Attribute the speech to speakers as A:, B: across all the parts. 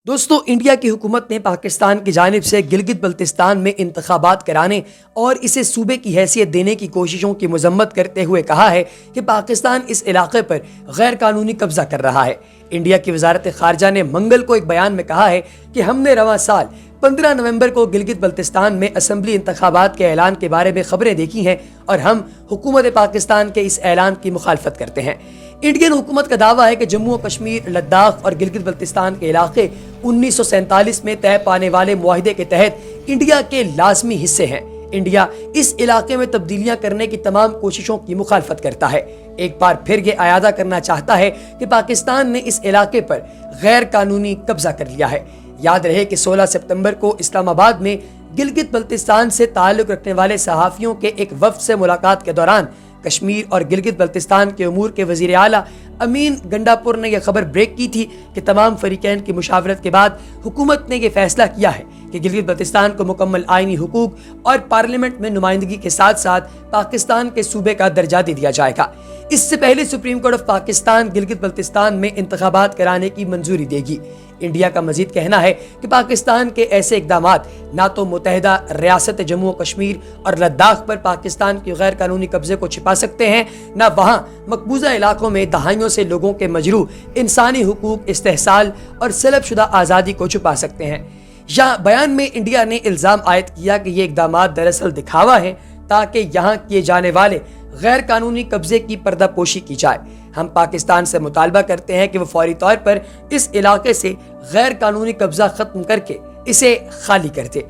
A: دوستو، انڈیا کی حکومت نے پاکستان کی جانب سے گلگت بلتستان میں انتخابات کرانے اور اسے صوبے کی حیثیت دینے کی کوششوں کی مذمت کرتے ہوئے کہا ہے کہ پاکستان اس علاقے پر غیر قانونی قبضہ کر رہا ہے۔ انڈیا کی وزارت خارجہ نے منگل کو ایک بیان میں کہا ہے کہ ہم نے رواں سال 15 نومبر کو گلگت بلتستان میں اسمبلی انتخابات کے اعلان کے بارے میں خبریں دیکھی ہیں اور ہم حکومت پاکستان کے اس اعلان کی مخالفت کرتے ہیں۔ انڈین حکومت کا دعویٰ ہے کہ جموں و کشمیر، لداخ اور گلگت بلتستان کے علاقے 1947 میں طے پانے والے معاہدے کے تحت انڈیا کے لازمی حصے ہیں۔ انڈیا اس علاقے میں تبدیلیاں کرنے کی تمام کوششوں کی مخالفت کرتا ہے۔ ایک بار پھر یہ اعادہ کرنا چاہتا ہے کہ پاکستان نے اس علاقے پر غیر قانونی قبضہ کر لیا ہے۔ یاد رہے کہ 16 ستمبر کو اسلام آباد میں گلگت بلتستان سے تعلق رکھنے والے صحافیوں کے ایک وفد سے ملاقات کے دوران کشمیر اور گلگت بلتستان کے امور کے وزیر اعلیٰ امین گنڈاپور نے یہ خبر بریک کی تھی کہ تمام فریقین کی مشاورت کے بعد حکومت نے یہ فیصلہ کیا ہے کہ گلگت بلتستان کو مکمل آئینی حقوق اور پارلیمنٹ میں نمائندگی کے ساتھ ساتھ پاکستان کے صوبے کا درجہ دے دیا جائے گا۔ اس سے پہلے supreme court of Pakistan Gilgit Baltistan میں انتخابات کرانے کی منظوری دے گی۔ انڈیا کا مزید کہنا ہے کہ پاکستان کے ایسے اقدامات نہ تو متحدہ ریاست جموں و کشمیر اور لداخ پر پاکستان کی غیر قانونی قبضے کو چھپا سکتے ہیں، نہ وہاں مقبوضہ علاقوں میں دہائیوں سے لوگوں کے مجروح انسانی حقوق، استحصال اور سلب شدہ آزادی کو چھپا سکتے ہیں۔ یہاں بیان میں انڈیا نے الزام عائد کیا کہ یہ اقدامات دراصل دکھاوا ہے تاکہ یہاں کیے جانے والے غیر قانونی قبضے کی پردہ پوشی کی جائے۔ ہم پاکستان سے مطالبہ کرتے ہیں کہ وہ فوری طور پر اس علاقے سے غیر قانونی قبضہ ختم کر کے اسے خالی کر دے۔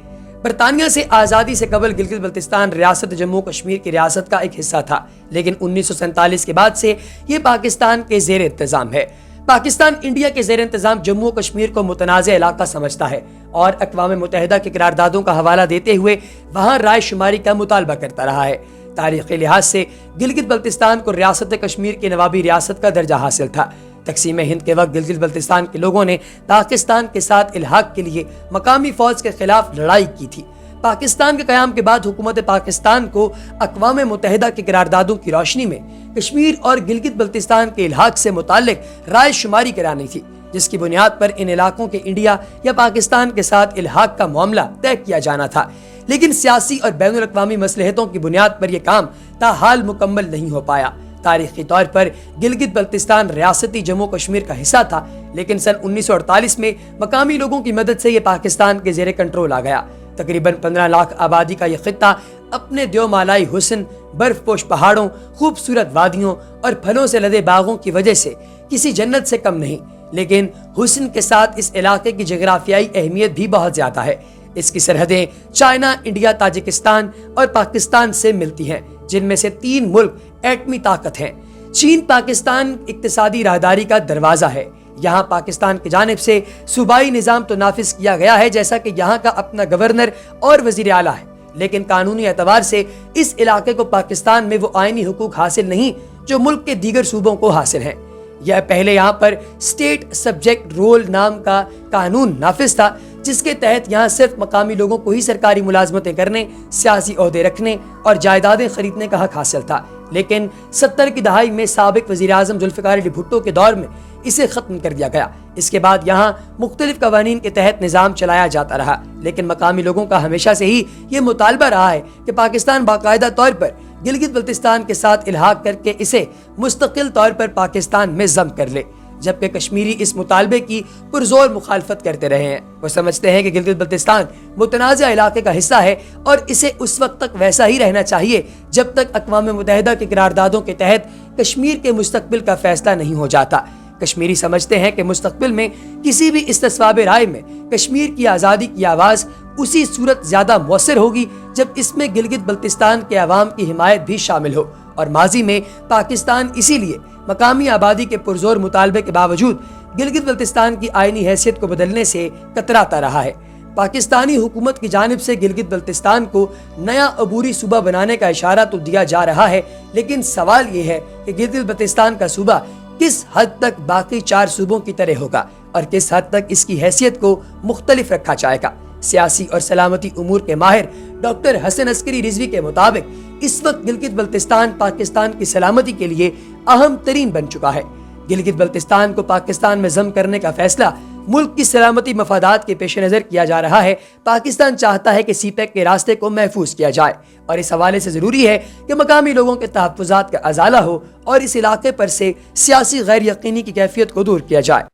A: برطانیہ سے آزادی سے قبل گلگت بلتستان ریاست جموں کشمیر کی ریاست کا ایک حصہ تھا، لیکن 1947 کے بعد سے یہ پاکستان کے زیر انتظام ہے۔ پاکستان انڈیا کے زیر انتظام جموں و کشمیر کو متنازع علاقہ سمجھتا ہے اور اقوام متحدہ کی قراردادوں کا حوالہ دیتے ہوئے وہاں رائے شماری کا مطالبہ کرتا رہا ہے۔ تاریخی لحاظ سے گلگت بلتستان کو ریاست کشمیر کی نوابی ریاست کا درجہ حاصل تھا۔ تقسیم ہند کے وقت گلگت بلتستان کے لوگوں نے پاکستان کے ساتھ الحاق کے لیے مقامی فوج کے خلاف لڑائی کی تھی۔ پاکستان کے قیام کے بعد حکومت پاکستان کو اقوام متحدہ کی قراردادوں کی روشنی میں کشمیر اور گلگت بلتستان کے الحاق سے متعلق رائے شماری کرانی تھی، جس کی بنیاد پر ان علاقوں کے انڈیا یا پاکستان کے ساتھ الحاق کا معاملہ طے کیا جانا تھا، لیکن سیاسی اور بین الاقوامی مصلحتوں کی بنیاد پر یہ کام تاحال مکمل نہیں ہو پایا۔ تاریخی طور پر گلگت بلتستان ریاستی جموں کشمیر کا حصہ تھا، لیکن سن 1948 میں مقامی لوگوں کی مدد سے یہ پاکستان کے زیر کنٹرول آ گیا۔ تقریباً 15 لاکھ آبادی کا یہ خطہ اپنے دیومالائی حسن، برف پوش پہاڑوں، خوبصورت وادیوں اور پھلوں سے لدے باغوں کی وجہ سے کسی جنت سے کم نہیں، لیکن حسن کے ساتھ اس علاقے کی جغرافیائی اہمیت بھی بہت زیادہ ہے۔ اس کی سرحدیں چائنا، انڈیا، تاجکستان اور پاکستان سے ملتی ہیں، جن میں سے 3 ملک ایٹمی طاقت ہیں۔ چین پاکستان اقتصادی راہداری کا دروازہ ہے۔ یہاں پاکستان کی جانب سے صوبائی نظام تو نافذ کیا گیا ہے، جیسا کہ یہاں کا اپنا گورنر اور وزیر اعلیٰ ہے، لیکن قانونی اعتبار سے اس علاقے کو پاکستان میں وہ آئینی حقوق حاصل نہیں جو ملک کے دیگر صوبوں کو حاصل ہیں۔ یہ پہلے یہاں پر اسٹیٹ سبجیکٹ رول نام کا قانون نافذ تھا، جس کے تحت یہاں صرف مقامی لوگوں کو ہی سرکاری ملازمتیں کرنے، سیاسی عہدے رکھنے اور جائیدادیں خریدنے کا حق حاصل تھا، لیکن 70 کی دہائی میں سابق وزیر اعظم ذوالفقار علی بھٹو کے دور میں اسے ختم کر دیا گیا۔ اس کے بعد یہاں مختلف قوانین کے تحت نظام چلایا جاتا رہا، لیکن مقامی لوگوں کا ہمیشہ سے ہی یہ مطالبہ رہا ہے کہ پاکستان باقاعدہ طور پر گلگت بلتستان کے ساتھ الحاق کر کے اسے مستقل طور پر پاکستان میں ضم کر لے، جبکہ کشمیری اس مطالبے کی پرزور مخالفت کرتے رہے ہیں۔ وہ سمجھتے ہیں کہ گلگت بلتستان متنازع علاقے کا حصہ ہے اور اسے اس وقت تک ویسا ہی رہنا چاہیے جب تک اقوام متحدہ کی قراردادوں کے تحت کشمیر کے مستقبل کا فیصلہ نہیں ہو جاتا۔ کشمیری سمجھتے ہیں کہ مستقبل میں کسی بھی استصواب رائے میں کشمیر کی آزادی کی آواز اسی صورت زیادہ مؤثر ہوگی جب اس میں گلگت بلتستان کے عوام کی حمایت بھی شامل ہو، اور ماضی میں پاکستان اسی لیے مقامی آبادی کے پرزور مطالبے کے باوجود گلگت بلتستان کی آئینی حیثیت کو بدلنے سے کتراتا رہا ہے۔ پاکستانی حکومت کی جانب سے گلگت بلتستان کو نیا عبوری صوبہ بنانے کا اشارہ تو دیا جا رہا ہے، لیکن سوال یہ ہے کہ گلگت بلتستان کا صوبہ کس حد تک باقی 4 صوبوں کی طرح ہوگا اور کس حد تک اس کی حیثیت کو مختلف رکھا جائے گا۔ سیاسی اور سلامتی امور کے ماہر ڈاکٹر حسن عسکری رضوی کے مطابق اس وقت گلگت بلتستان پاکستان کی سلامتی کے لیے اہم ترین بن چکا ہے۔ گلگت بلتستان کو پاکستان میں ضم کرنے کا فیصلہ ملک کی سلامتی مفادات کے پیش نظر کیا جا رہا ہے۔ پاکستان چاہتا ہے کہ سی پیک کے راستے کو محفوظ کیا جائے اور اس حوالے سے ضروری ہے کہ مقامی لوگوں کے تحفظات کا ازالہ ہو اور اس علاقے پر سے سیاسی غیر یقینی کی کیفیت کو دور کیا جائے۔